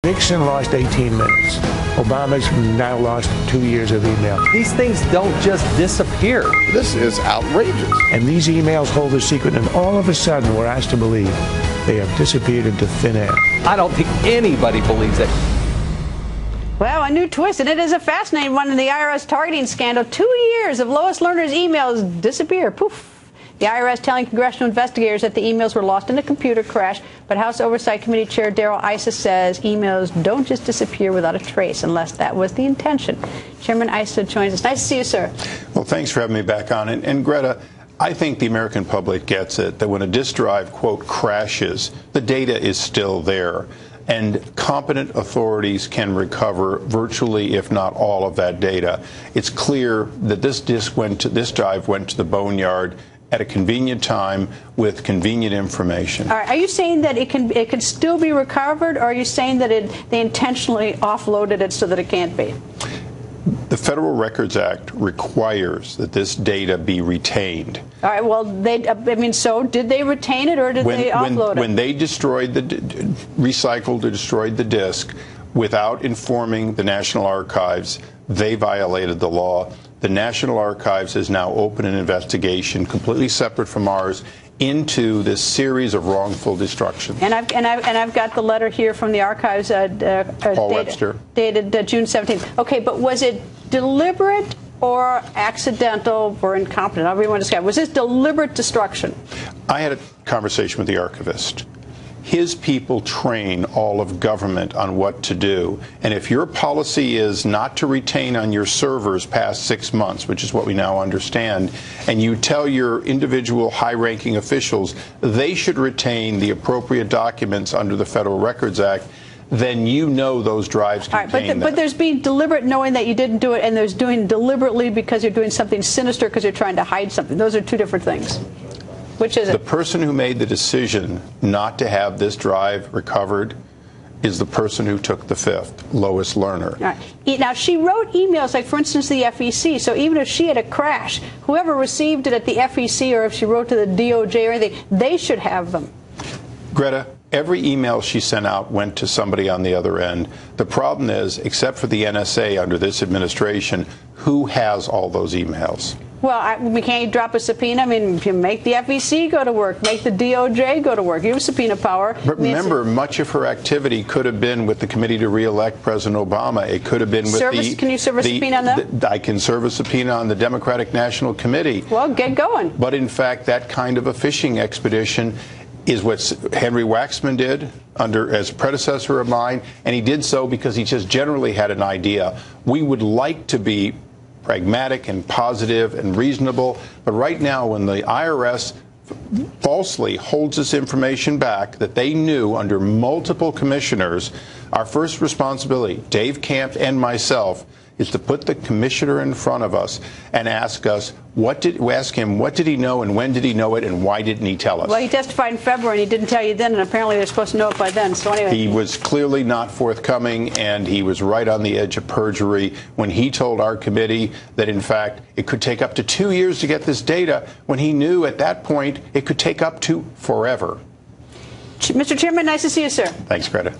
Nixon lost 18 minutes. Obama's now lost 2 years of email. These things don't just disappear. This is outrageous. And these emails hold a secret, and all of a sudden we're asked to believe they have disappeared into thin air. I don't think anybody believes it. Well, a new twist, and it is a fascinating one in the IRS targeting scandal. 2 years of Lois Lerner's emails disappear. Poof. The IRS telling congressional investigators that the emails were lost in a computer crash, but House Oversight Committee Chair Darrell Issa says emails don't just disappear without a trace, unless that was the intention. Chairman Issa joins us. Nice to see you, sir. Well, thanks for having me back on. And Greta, I think the American public gets it, that when a disk drive, quote, crashes, the data is still there. And competent authorities can recover virtually, if not all, of that data. It's clear that this drive went to the boneyard at a convenient time with convenient information. All right. Are you saying that it can still be recovered, or are you saying that they intentionally offloaded it so that it can't be? The Federal Records Act requires that this data be retained. All right. Well, so did they retain it, or did they offload it? When they recycled or destroyed the disk without informing the National Archives, they violated the law. The National Archives has now opened an investigation completely separate from ours into this series of wrongful destruction. And I've got the letter here from the archives dated June 17th. Okay, but was it deliberate or accidental or incompetent? However you want to describe it. Was this deliberate destruction? I had a conversation with the archivist. His people train all of government on what to do. And if your policy is not to retain on your servers past 6 months, which is what we now understand, and you tell your individual high-ranking officials they should retain the appropriate documents under the Federal Records Act, then you know those drives contain them. But there's being deliberate knowing that you didn't do it, and there's doing deliberately because you're doing something sinister because you're trying to hide something. Those are two different things. Which is it? The person who made the decision not to have this drive recovered is the person who took the fifth, Lois Lerner. All right. Now, she wrote emails, like, for instance, the FEC. So even if she had a crash, whoever received it at the FEC, or if she wrote to the DOJ or anything, they should have them. Greta, every email she sent out went to somebody on the other end. The problem is, except for the NSA under this administration, who has all those emails? Well, we can't drop a subpoena. I mean, if you make the FEC go to work, make the DOJ go to work. You have subpoena power. But remember, much of her activity could have been with the committee to re-elect President Obama. It could have been with Can you serve a subpoena on that? I can serve a subpoena on the Democratic National Committee. Well, get going. But in fact, that kind of a fishing expedition is what Henry Waxman did as a predecessor of mine, and he did so because he just generally had an idea. We would like to be pragmatic and positive and reasonable, but right now when the IRS falsely holds this information back that they knew under multiple commissioners, our first responsibility, Dave Camp and myself, is to put the commissioner in front of us and ask him what did he know and when did he know it and why didn't he tell us? Well, he testified in February and he didn't tell you then, and apparently they're supposed to know it by then. So anyway, he was clearly not forthcoming, and he was right on the edge of perjury when he told our committee that in fact it could take up to 2 years to get this data, when he knew at that point it could take up to forever. Mr. Chairman, nice to see you, sir. Thanks, Greta.